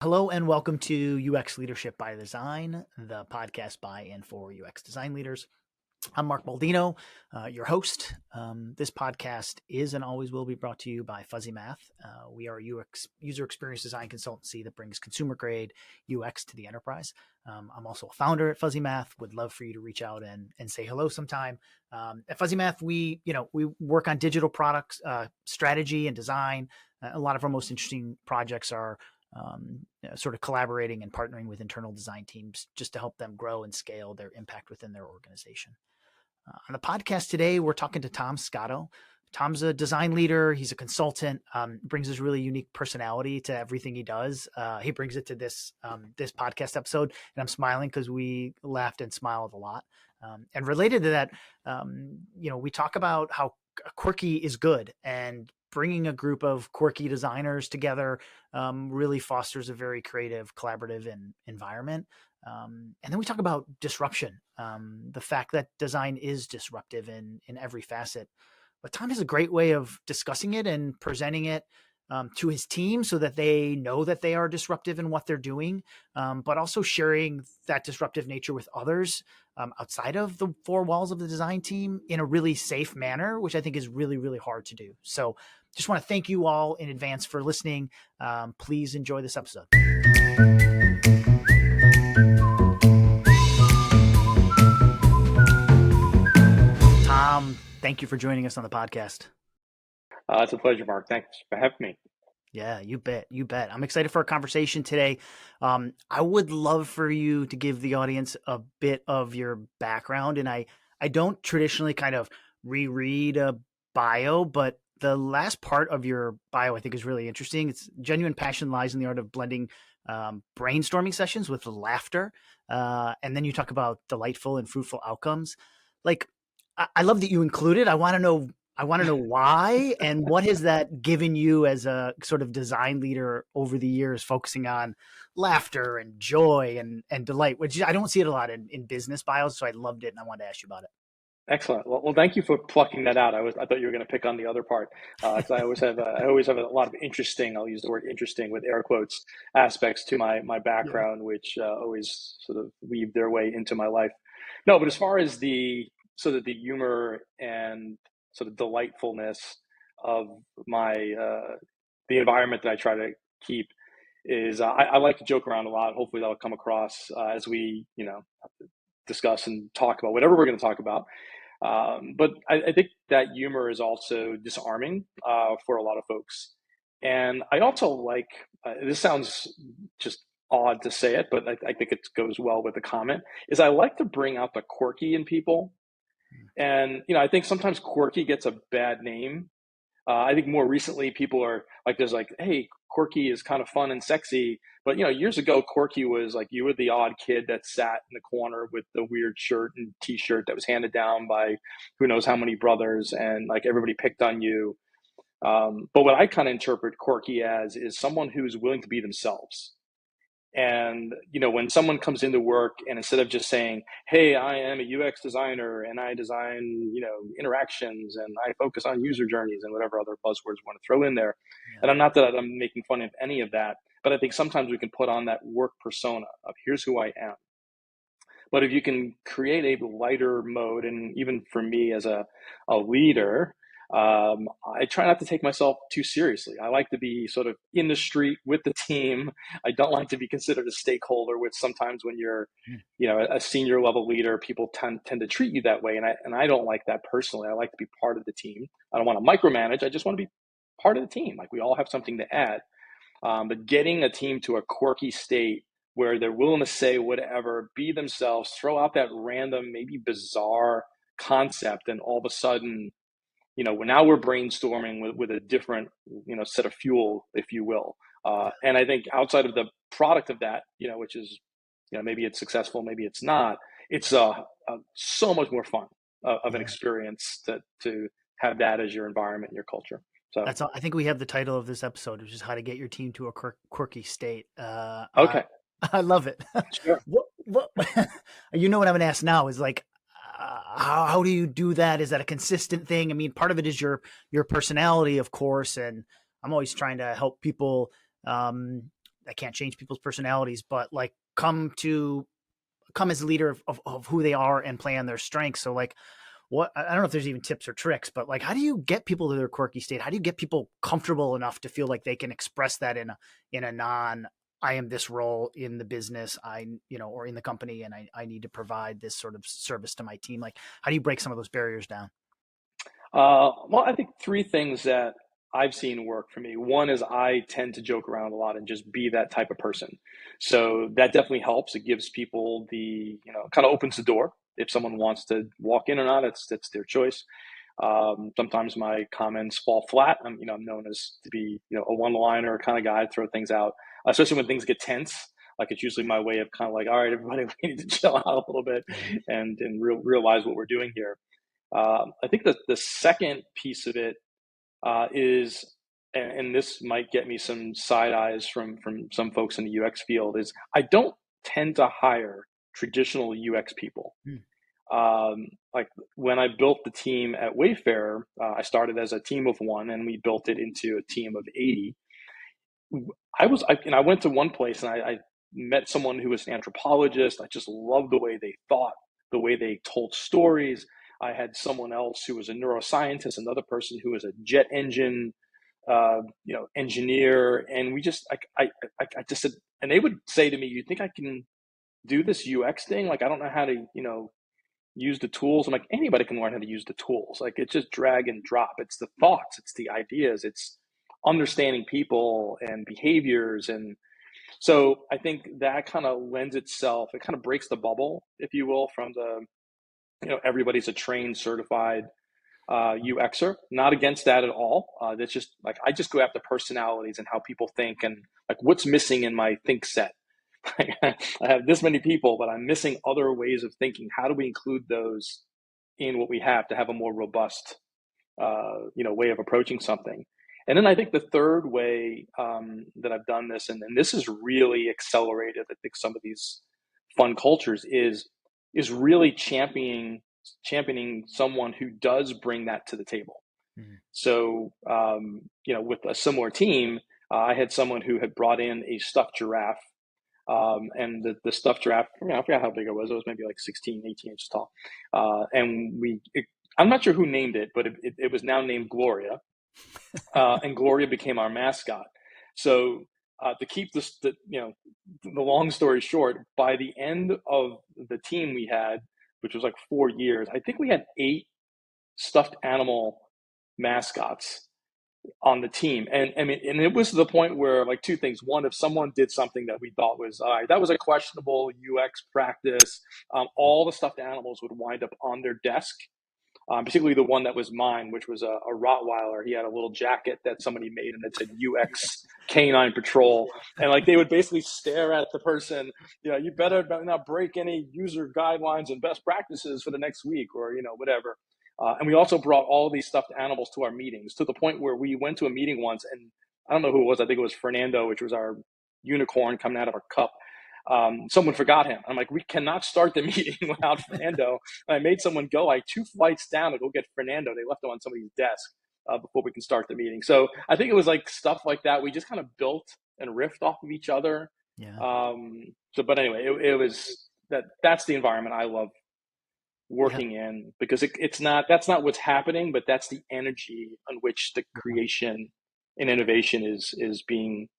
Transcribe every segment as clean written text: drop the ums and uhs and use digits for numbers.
Hello and welcome to UX Leadership by Design, the podcast by and for UX design leaders. I'm Mark Baldino, your host. This podcast is and always will be brought to you by Fuzzy Math. We are a user experience design consultancy that brings consumer grade UX to the enterprise. I'm also a founder at Fuzzy Math. Would love for you to reach out and say hello sometime. At Fuzzy Math, we work on digital products, strategy and design. A lot of our most interesting projects are sort of collaborating and partnering with internal design teams just to help them grow and scale their impact within their organization. On the podcast today, we're talking to Tom Scotto. Tom's a design leader. He's a consultant, brings his really unique personality to everything he does. He brings it to this podcast episode, and I'm smiling because we laughed and smiled a lot. And related to that, we talk about how Quirky is good, and bringing a group of quirky designers together really fosters a very creative, collaborative environment. And then we talk about disruption, the fact that design is disruptive in every facet. But Tom has a great way of discussing it and presenting it to his team so that they know that they are disruptive in what they're doing, but also sharing that disruptive nature with others outside of the four walls of the design team in a really safe manner, which I think is really, really hard to do. So just want to thank you all in advance for listening. Please enjoy this episode. Tom, thank you for joining us on the podcast. It's a pleasure, Mark. Thanks for having me. Yeah, you bet. You bet. I'm excited for our conversation today. I would love for you to give the audience a bit of your background. And I don't traditionally kind of reread a bio, but the last part of your bio I think is really interesting. It's genuine passion lies in the art of blending brainstorming sessions with laughter. And then you talk about delightful and fruitful outcomes. Like, I love that you included. I want to know why, and what has that given you as a sort of design leader over the years, focusing on laughter and joy and delight, which I don't see it a lot in business bios. So I loved it, and I wanted to ask you about it. Excellent. Well, thank you for plucking that out. I thought you were going to pick on the other part. So I always have a lot of interesting. I'll use the word interesting with air quotes aspects to my background, which always sort of weave their way into my life. No, but as far as the sort of the humor and sort of delightfulness of my the environment that I try to keep is I like to joke around a lot. Hopefully that'll come across as we discuss and talk about whatever we're going to talk about. But I think that humor is also disarming for a lot of folks. And I also like this sounds just odd to say it, but I think it goes well with the comment, is I like to bring out the quirky in people. And, I think sometimes quirky gets a bad name. I think more recently people are like, there's like, hey, quirky is kind of fun and sexy. But, years ago, quirky was like you were the odd kid that sat in the corner with the weird shirt and t-shirt that was handed down by who knows how many brothers, and like everybody picked on you. But what I kind of interpret quirky as is someone who's willing to be themselves. And, when someone comes into work and instead of just saying, hey, I am a UX designer and I design, interactions and I focus on user journeys and whatever other buzzwords we want to throw in there. Yeah. And I'm not that I'm making fun of any of that, but I think sometimes we can put on that work persona of here's who I am. But if you can create a lighter mode, and even for me as a leader, I try not to take myself too seriously. I like to be sort of in the street with the team. I don't like to be considered a stakeholder, which sometimes when you're, a senior level leader, people tend to treat you that way. And I don't like that personally. I like to be part of the team. I don't want to micromanage. I just want to be part of the team. Like we all have something to add. But getting a team to a quirky state where they're willing to say whatever, be themselves, throw out that random, maybe bizarre concept, and all of a sudden, now we're brainstorming with a different, set of fuel, if you will. And I think outside of the product of that, which is, maybe it's successful, maybe it's not, it's so much more fun of an experience to have that as your environment and your culture. So I think we have the title of this episode, which is how to get your team to a quirky state. Okay. I love it. Sure. What what I'm going to ask now is like, how do you do that? Is that a consistent thing? I mean, part of it is your personality, of course, and I'm always trying to help people I can't change people's personalities, but like come as a leader of who they are and play on their strengths. So like, what, I don't know if there's even tips or tricks, but like, how do you get people to their quirky state? How do you get people comfortable enough to feel like they can express that in a non, I am this role in the business, or in the company, and I need to provide this sort of service to my team. Like, how do you break some of those barriers down? Well, I think three things that I've seen work for me. One is I tend to joke around a lot and just be that type of person. So that definitely helps. It gives people kind of opens the door. If someone wants to walk in or not, it's their choice. Sometimes my comments fall flat. I'm known as to be, a one-liner kind of guy, throw things out, especially when things get tense. Like it's usually my way of kind of like, all right, everybody, we need to chill out a little bit and realize what we're doing here. I think that the second piece of it is, and this might get me some side eyes from some folks in the UX field, is I don't tend to hire traditional UX people. Like when I built the team at Wayfair, I started as a team of one, and we built it into a team of 80. I went to one place and I met someone who was an anthropologist. I just loved the way they thought, the way they told stories. I had someone else who was a neuroscientist, another person who was a jet engine, engineer. And we just, I just said, and they would say to me, "You think I can do this UX thing? Like, I don't know how to, use the tools." I'm like, anybody can learn how to use the tools. Like, it's just drag and drop. It's the thoughts, it's the ideas, it's understanding people and behaviors. And so I think that kind of lends itself, it kind of breaks the bubble, if you will, from the, everybody's a trained, certified UXer. Not against that at all. That's just like, I just go after personalities and how people think and like what's missing in my think set. I have this many people, but I'm missing other ways of thinking. How do we include those in what we have to have a more robust, way of approaching something? And then I think the third way that I've done this, and this has really accelerated, I think, some of these fun cultures is really championing someone who does bring that to the table. Mm-hmm. So, with a similar team, I had someone who had brought in a stuffed giraffe. And the stuffed giraffe, I forgot how big it was. It was maybe like 16, 18 inches tall. And I'm not sure who named it, but it was now named Gloria. And Gloria became our mascot. So to keep the long story short, by the end of the team we had, which was like 4 years, I think we had 8 stuffed animal mascots on the team. And I mean, and it was to the point where like 2 things. One, if someone did something that we thought was, all right, that was a questionable UX practice, all the stuffed animals would wind up on their desk. Particularly the one that was mine, which was a Rottweiler. He had a little jacket that somebody made and it said UX Canine Patrol. And like they would basically stare at the person, you better not break any user guidelines and best practices for the next week or, whatever. And we also brought all these stuffed animals to our meetings, to the point where we went to a meeting once, and I don't know who it was. I think it was Fernando, which was our unicorn coming out of our cup. Someone forgot him. I'm like, we cannot start the meeting without Fernando. And I made someone go like 2 flights down to go get Fernando. They left him on somebody's desk before we can start the meeting. So I think it was like stuff like that. We just kind of built and riffed off of each other. Yeah. But anyway, it was that's the environment I love working in, because that's not what's happening, but that's the energy on which the creation and innovation is being,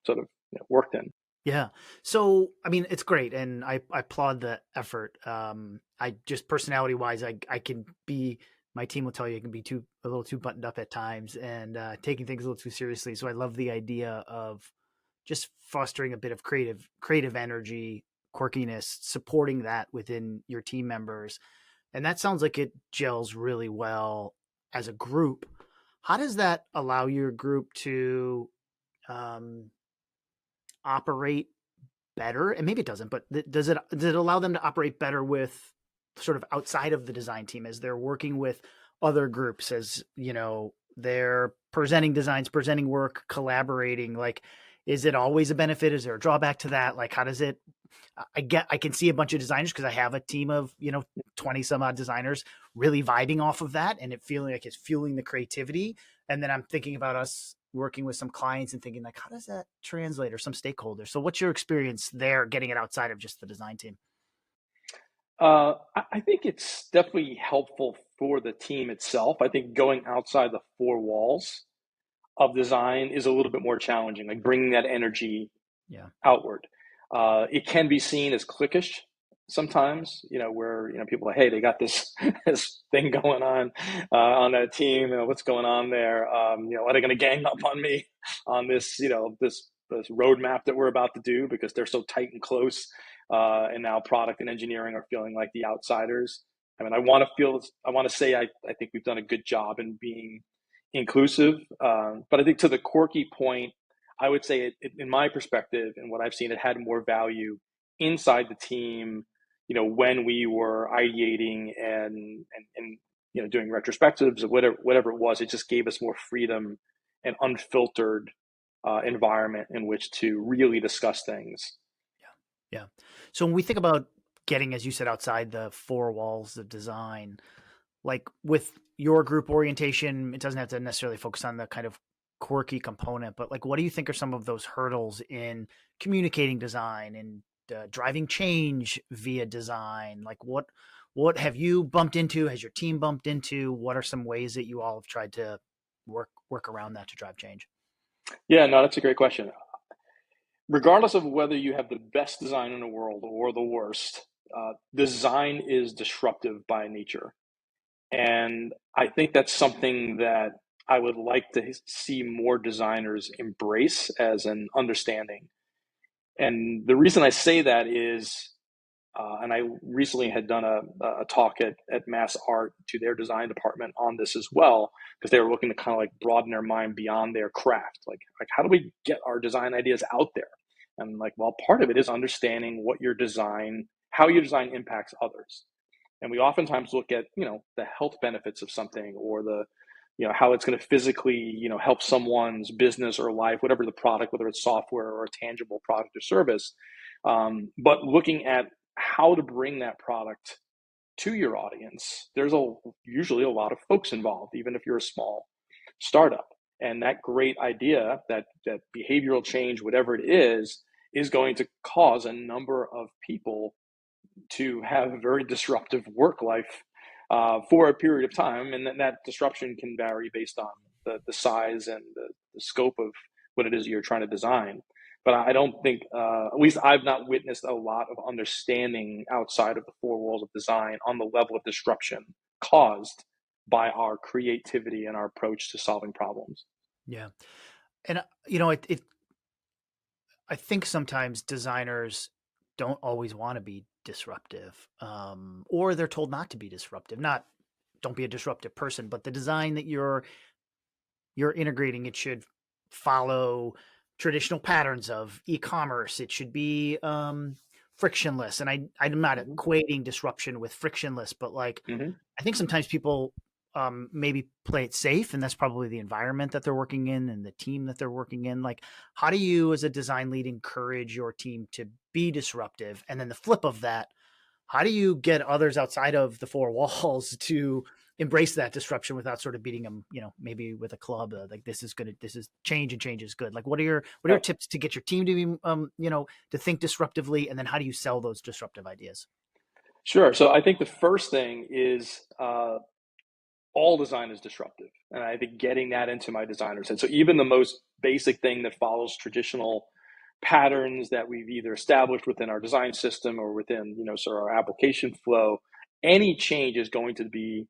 sort of worked in. Yeah. So, I mean, it's great. And I applaud the effort. I just personality wise, I can be, my team will tell you, I can be a little too buttoned up at times and taking things a little too seriously. So I love the idea of just fostering a bit of creative energy, quirkiness, supporting that within your team members. And that sounds like it gels really well as a group. How does that allow your group to, operate better? And maybe it doesn't, but does it allow them to operate better with sort of outside of the design team as they're working with other groups, as they're presenting designs, presenting work, collaborating? Like, is it always a benefit? Is there a drawback to that? Like, how does it, I can see a bunch of designers, because I have a team of 20 some odd designers really vibing off of that, and it feeling like it's fueling the creativity. And then I'm thinking about us working with some clients and thinking like, how does that translate, or some stakeholders? So what's your experience there getting it outside of just the design team? I think it's definitely helpful for the team itself. I think going outside the four walls of design is a little bit more challenging, like bringing that energy Yeah. outward. It can be seen as cliquish sometimes, where people are, hey, they got this this thing going on that team. What's going on there? Are they going to gang up on me on this, this roadmap that we're about to do because they're so tight and close, and now product and engineering are feeling like the outsiders. I mean, I want to say I think we've done a good job in being inclusive, but I think to the Quirky point, I would say in my perspective and what I've seen, it had more value inside the team, when we were ideating and doing retrospectives or whatever it was. It just gave us more freedom and unfiltered environment in which to really discuss things. Yeah. Yeah. So when we think about getting, as you said, outside the four walls of design, like with your group orientation, it doesn't have to necessarily focus on the kind of quirky component, but like, what do you think are some of those hurdles in communicating design and driving change via design? Like what have you bumped into? Has your team bumped into? What are some ways that you all have tried to work around that to drive change? Yeah, no, that's a great question. Regardless of whether you have the best design in the world or the worst, design is disruptive by nature. And I think that's something that I would like to see more designers embrace as an understanding. And the reason I say that is, and I recently had done a talk at Mass Art to their design department on this as well, because they were looking to kind of like broaden their mind beyond their craft. Like how do we get our design ideas out there? And like, well, part of it is understanding how your design impacts others. And we oftentimes look at, the health benefits of something, or the, how it's going to physically, help someone's business or life, whatever the product, whether it's software or a tangible product or service. But looking at how to bring that product to your audience, there's usually a lot of folks involved, even if you're a small startup. And that great idea, that behavioral change, whatever it is going to cause a number of people to have a very disruptive work life for a period of time. And then that disruption can vary based on the size and the scope of what it is you're trying to design. But I don't think, at least I've not witnessed a lot of understanding outside of the four walls of design on the level of disruption caused by our creativity and our approach to solving problems. Yeah. And I think sometimes designers don't always want to be disruptive, or they're told not to be disruptive. Not don't be a disruptive person, but the design that you're integrating, it should follow traditional patterns of e-commerce. It should be frictionless. And I'm not Mm-hmm. equating disruption with frictionless, but like Mm-hmm. I think sometimes people maybe play it safe, and that's probably the environment that they're working in and the team that they're working in. Like, how do you, as a design lead, encourage your team to be disruptive? And then the flip of that, how do you get others outside of the four walls to embrace that disruption without sort of beating them, maybe with a club? Like this is change, and change is good. Like, what are your Yep. tips to get your team to be, to think disruptively, and then how do you sell those disruptive ideas? Sure. So I think the first thing is all design is disruptive. And I think getting that into my designers head. So even the most basic thing that follows traditional patterns that we've either established within our design system or within, sort of our application flow, any change is going to be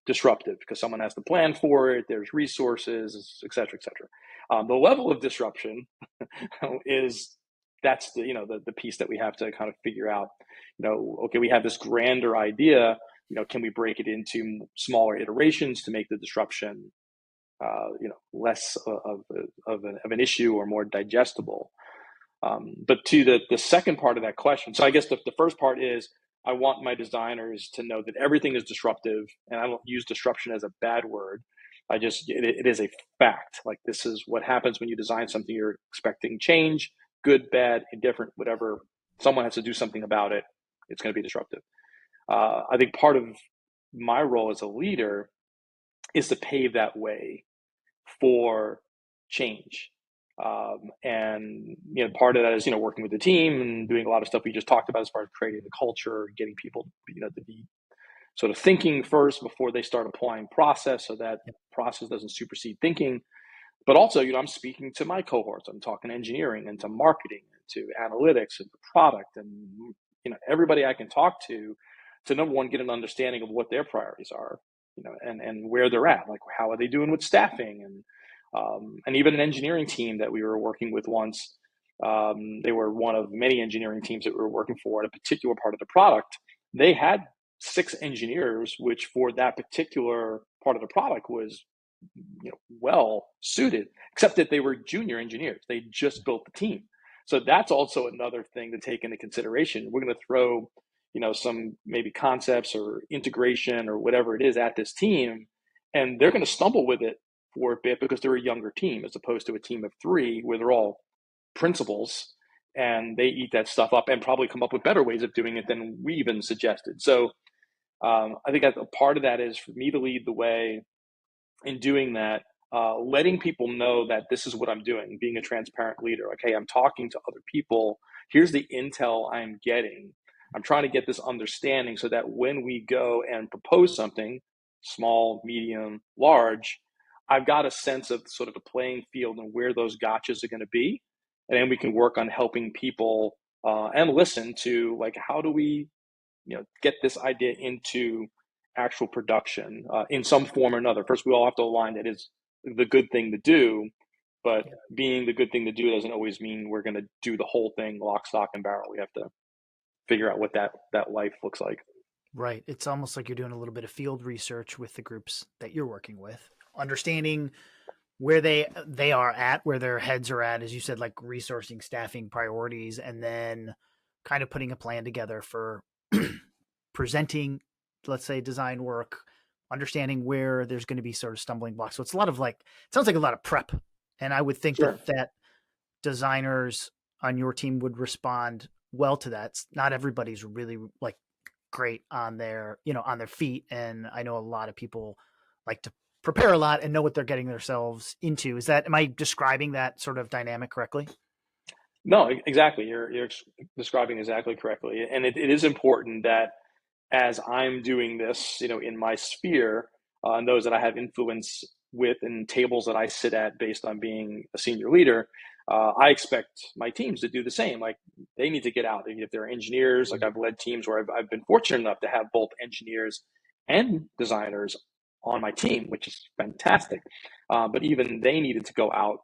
disruptive because someone has to plan for it. There's resources, et cetera, et cetera. The level of disruption is that's the piece that we have to kind of figure out. Okay, we have this grander idea. Can we break it into smaller iterations to make the disruption, less of an issue or more digestible? But to the second part of that question, so I guess the first part is I want my designers to know that everything is disruptive, and I don't use disruption as a bad word. It is a fact. Like, this is what happens when you design something. You're expecting change, good, bad, indifferent, whatever. Someone has to do something about it. It's going to be disruptive. I think part of my role as a leader is to pave that way for change. And part of that is working with the team and doing a lot of stuff we just talked about as far as creating the culture, getting people to be sort of thinking first before they start applying process, so that process doesn't supersede thinking. But also, I'm speaking to my cohorts. I'm talking engineering and to marketing and to analytics and to product and everybody I can talk to number one, get an understanding of what their priorities are, and where they're at. Like, how are they doing with staffing? And even an engineering team that we were working with once, they were one of many engineering teams that we were working for at a particular part of the product. They had 6 engineers, which for that particular part of the product was well suited, except that they were junior engineers. They just built the team. So that's also another thing to take into consideration. We're going to throw some maybe concepts or integration or whatever it is at this team, and they're going to stumble with it for a bit because they're a younger team as opposed to a team of 3 where they're all principals, and they eat that stuff up and probably come up with better ways of doing it than we even suggested. So I think that a part of that is for me to lead the way in doing that, letting people know that this is what I'm doing, being a transparent leader. Like, hey, I'm talking to other people. Here's the intel I'm getting. I'm trying to get this understanding so that when we go and propose something, small, medium, large, I've got a sense of sort of the playing field and where those gotchas are going to be. And then we can work on helping people and listen to, like, how do we get this idea into actual production in some form or another. First, we all have to align that is the good thing to do, but being the good thing to do doesn't always mean we're going to do the whole thing lock, stock, and barrel. We have to figure out what that life looks like. Right. It's almost like you're doing a little bit of field research with the groups that you're working with, understanding where they are at, where their heads are at, as you said, like resourcing, staffing, priorities, and then kind of putting a plan together for presenting, let's say, design work, understanding where there's going to be sort of stumbling blocks. So it's a lot of, like, it sounds like a lot of prep. And I would think that designers on your team would respond well to that. Not everybody's really like great on their feet. And I know a lot of people like to prepare a lot and know what they're getting themselves into. Am I describing that sort of dynamic correctly? No, exactly. You're describing exactly correctly. And it is important that as I'm doing this, in my sphere, and those that I have influence with and tables that I sit at based on being a senior leader, I expect my teams to do the same. Like, they need to get out. If they're engineers, like, I've led teams where I've been fortunate enough to have both engineers and designers on my team, which is fantastic. But even they needed to go out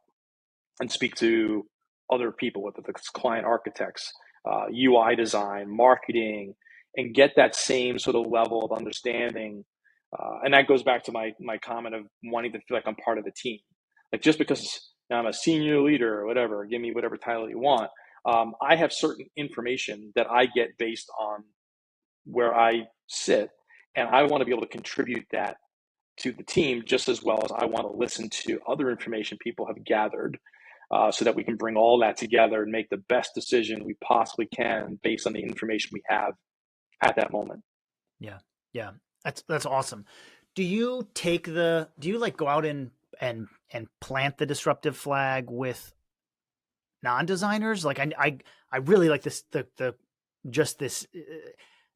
and speak to other people, whether it's client architects, UI design, marketing, and get that same sort of level of understanding. And that goes back to my comment of wanting to feel like I'm part of the team. Like, just because I'm a senior leader or whatever, give me whatever title you want, I have certain information that I get based on where I sit, and I want to be able to contribute that to the team just as well as I want to listen to other information people have gathered, so that we can bring all that together and make the best decision we possibly can based on the information we have at that moment. Yeah. Yeah. That's awesome. Do you like go out and plant the disruptive flag with non-designers? Like, I really like this, just this,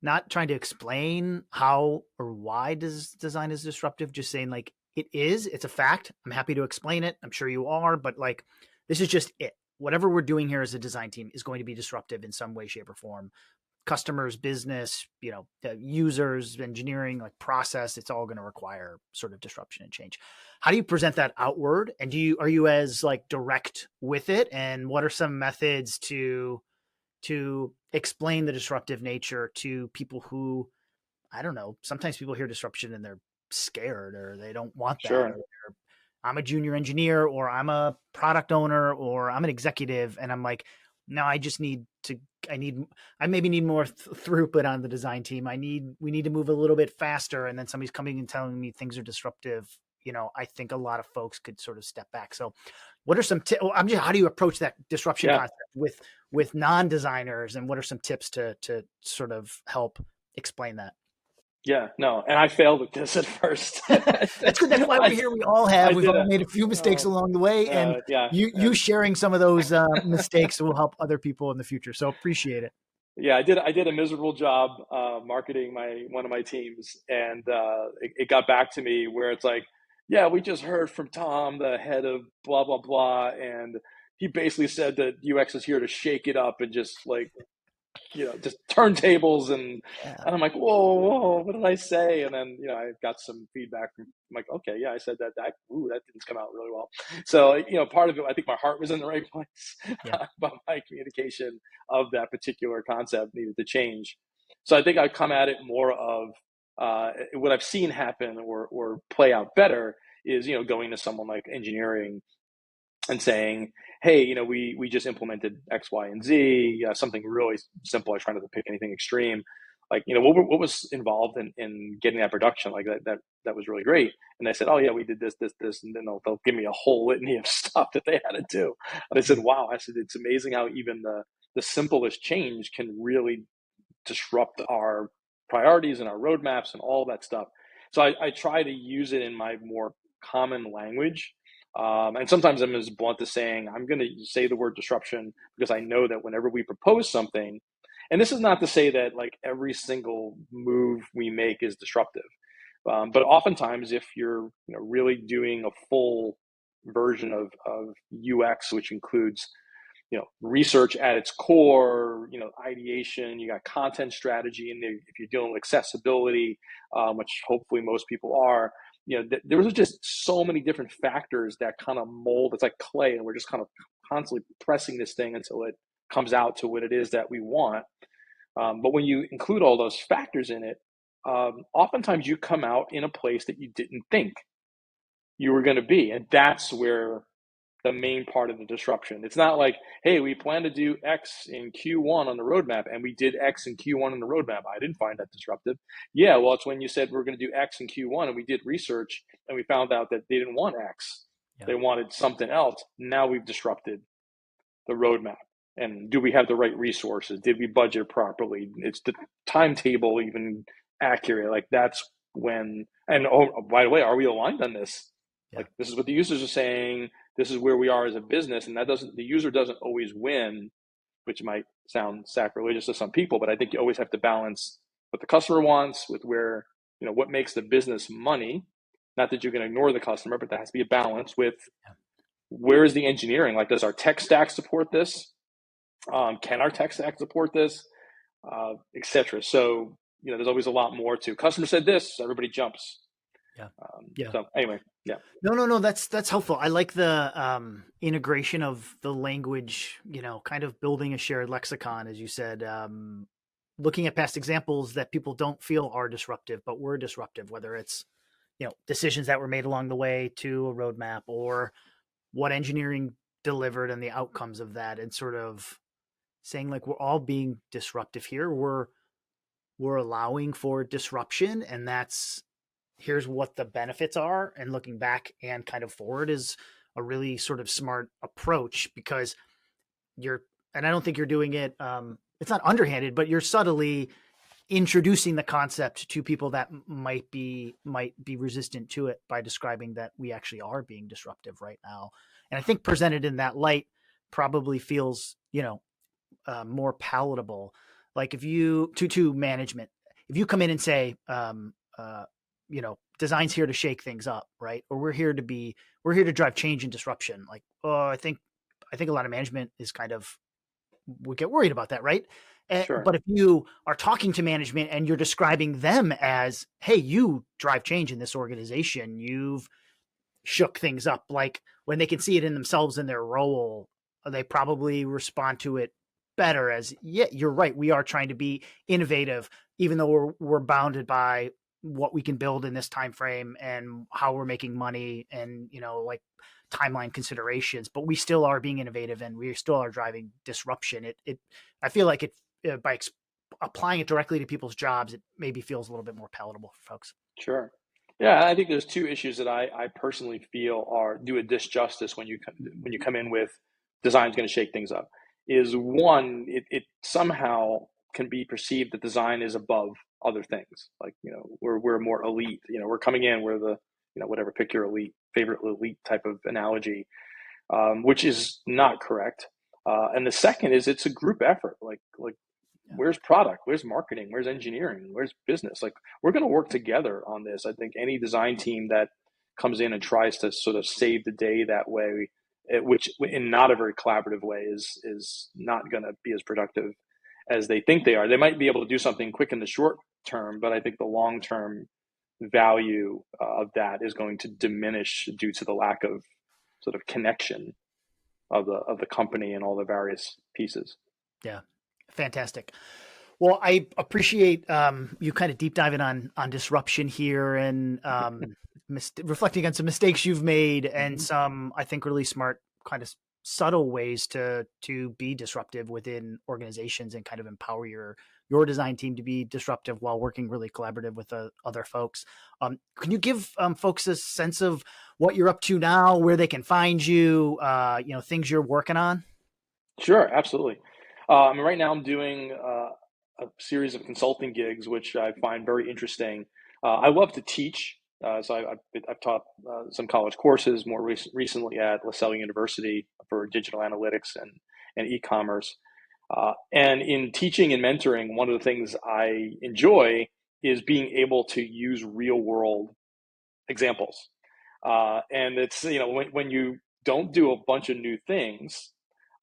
not trying to explain how or why design is disruptive, just saying, like, it's a fact. I'm happy to explain it. I'm sure you are, but, like, this is just it. Whatever we're doing here as a design team is going to be disruptive in some way, shape, or form. Customers, business, users, engineering, like process, it's all going to require sort of disruption and change. How do you present that outward? And are you as, like, direct with it? And what are some methods to explain the disruptive nature to people who, I don't know, sometimes people hear disruption and they're scared or they don't want that. Sure. Or I'm a junior engineer, or I'm a product owner, or I'm an executive. And I'm like, no, I maybe need more throughput on the design team. We need to move a little bit faster. And then somebody's coming and telling me things are disruptive. I think a lot of folks could sort of step back. So what are some how do you approach that disruption concept with non-designers, and what are some tips to sort of help explain that? Yeah, no, and I failed at this at first. That's good. That's why we're I, here. We all have. I We've did all a, made a few mistakes oh, along the way, and yeah, you sharing some of those mistakes will help other people in the future. So appreciate it. yeah, I did a miserable job marketing my one of my teams, and it got back to me where it's like, yeah, we just heard from Tom, the head of blah blah blah, and he basically said that UX is here to shake it up and just like just turntables Yeah. and I'm like, whoa, what did I say? And then I got some feedback from I'm like, okay, yeah, I said that. That didn't come out really well. So part of it, I think my heart was in the right place, Yeah. but my communication of that particular concept needed to change. So I think I come at it more of what I've seen happen or play out better is going to someone like engineering and saying, hey, we just implemented X, Y, and Z, something really simple. I try not to pick anything extreme. Like, what was involved in getting that production? Like that was really great. And they said, oh yeah, we did this, and then they'll give me a whole litany of stuff that they had to do. And I said, wow, I said, it's amazing how even the simplest change can really disrupt our priorities and our roadmaps and all that stuff. So I try to use it in my more common language. And sometimes I'm as blunt as saying, I'm going to say the word disruption because I know that whenever we propose something, and this is not to say that like every single move we make is disruptive, but oftentimes if you're really doing a full version of UX, which includes research at its core, ideation, you got content strategy in there. If you're dealing with accessibility, which hopefully most people are, there was just so many different factors that kind of mold. It's like clay, and we're just kind of constantly pressing this thing until it comes out to what it is that we want. But when you include all those factors in it, oftentimes you come out in a place that you didn't think you were going to be. And that's where the main part of the disruption. It's not like, hey, we plan to do X in Q1 on the roadmap, and we did X in Q1 on the roadmap. I didn't find that disruptive. Yeah, well, it's when you said we're going to do X in Q1, and we did research, and we found out that they didn't want X. Yeah. They wanted something else. Now we've disrupted the roadmap. And do we have the right resources? Did we budget properly? It's the timetable even accurate? Like that's when, and oh, by the way, are we aligned on this? Yeah. Like this is what the users are saying. This is where we are as a business, and the user doesn't always win, which might sound sacrilegious to some people, but I think you always have to balance what the customer wants with where, what makes the business money. Not that you can ignore the customer, but there has to be a balance with where is the engineering? Like, does our tech stack support this? Can our tech stack support this? Etc. So, there's always a lot more to customer said this, everybody jumps. Yeah. Yeah. So anyway, yeah. No. That's helpful. I like the integration of the language. Kind of building a shared lexicon, as you said. Looking at past examples that people don't feel are disruptive, but were disruptive. Whether it's decisions that were made along the way to a roadmap, or what engineering delivered and the outcomes of that, and sort of saying like we're all being disruptive here. We're allowing for disruption, and that's here's what the benefits are, and looking back and kind of forward is a really sort of smart approach, because and I don't think you're doing it it's not underhanded, but you're subtly introducing the concept to people that might be resistant to it by describing that we actually are being disruptive right now. And I think presented in that light probably feels more palatable. Like if you to management, if you come in and say design's here to shake things up, right? Or we're here to drive change and disruption. Like, I think a lot of management is kind of, we get worried about that, right? Sure. But if you are talking to management and you're describing them as, hey, you drive change in this organization, you've shook things up, like when they can see it in themselves in their role, they probably respond to it better as, yeah, you're right. We are trying to be innovative, even though we're bounded by what we can build in this time frame and how we're making money and like timeline considerations, but we still are being innovative and we still are driving disruption. I feel like by applying it directly to people's jobs, it maybe feels a little bit more palatable for folks. Sure. Yeah, I think there's two issues that I personally feel do a disjustice when you come in with design's going to shake things up. Is one, it somehow can be perceived that design is above other things. Like, we're more elite. We're coming in, we're the, whatever, pick your favorite elite type of analogy, which is not correct. And the second is it's a group effort. Like where's product, where's marketing, where's engineering, where's business? Like, we're going to work together on this. I think any design team that comes in and tries to sort of save the day that way, which in not a very collaborative way, is not going to be as productive as they think they are. They might be able to do something quick in the short term, but I think the long term value of that is going to diminish due to the lack of sort of connection of the company and all the various pieces. Yeah, fantastic. Well, I appreciate you kind of deep diving on disruption here and reflecting on some mistakes you've made and some, I think, really smart kind of subtle ways to be disruptive within organizations and kind of empower your design team to be disruptive while working really collaborative with other folks. Can you give folks a sense of what you're up to now, where they can find you, things you're working on? Sure, absolutely. Right now I'm doing a series of consulting gigs, which I find very interesting. I love to teach. So I've taught some college courses more recently at LaSalle University for digital analytics and e-commerce. And in teaching and mentoring, one of the things I enjoy is being able to use real world examples. And it's, when you don't do a bunch of new things,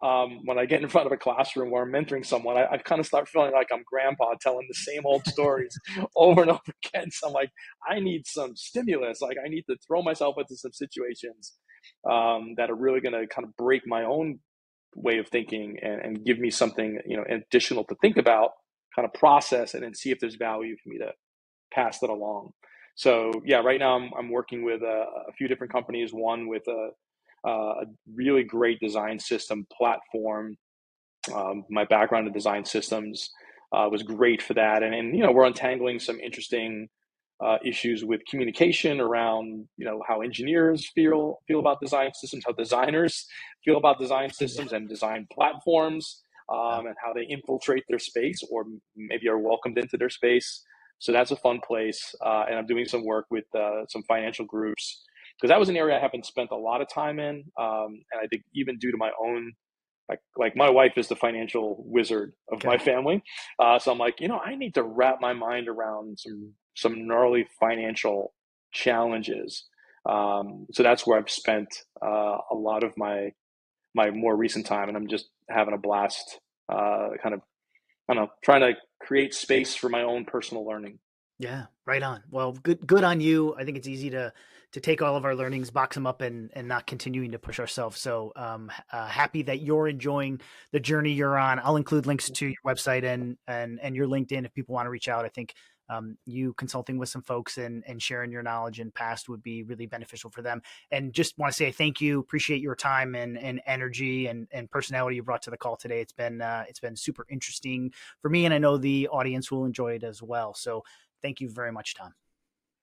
when I get in front of a classroom where I'm mentoring someone, I kind of start feeling like I'm grandpa telling the same old stories over and over again. So I'm like, I need some stimulus. Like, I need to throw myself into some situations that are really going to kind of break my own way of thinking and give me something, additional to think about, kind of process it and see if there's value for me to pass that along. So yeah, right now I'm working with a few different companies, one with a really great design system platform. My background in design systems was great for that. And we're untangling some interesting issues with communication around, how engineers feel about design systems, how designers feel about design systems and design platforms, and how they infiltrate their space or maybe are welcomed into their space. So that's a fun place. And I'm doing some work with some financial groups, because that was an area I haven't spent a lot of time in. And I think even due to my own, like my wife is the financial wizard of my family. So I'm like, I need to wrap my mind around some gnarly financial challenges. So that's where I've spent a lot of my more recent time. And I'm just having a blast, kind of, I don't know, trying to create space for my own personal learning. Yeah, right on. Well, good on you. I think it's easy to take all of our learnings, box them up, and not continuing to push ourselves. So happy that you're enjoying the journey you're on. I'll include links to your website and your LinkedIn if people want to reach out. I think you consulting with some folks and sharing your knowledge in past would be really beneficial for them. And just want to say thank you. Appreciate your time and energy and personality you brought to the call today. It's been super interesting for me, and I know the audience will enjoy it as well. So thank you very much, Tom.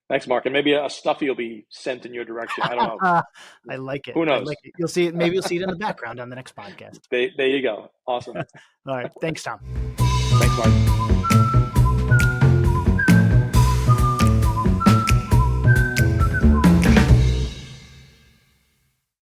Thanks, Mark. And maybe a stuffy will be sent in your direction. I don't know. I like it. Who knows? I like it. You'll see it. Maybe you'll see it in the background on the next podcast. There you go. Awesome. All right. Thanks, Tom. Thanks, Mark.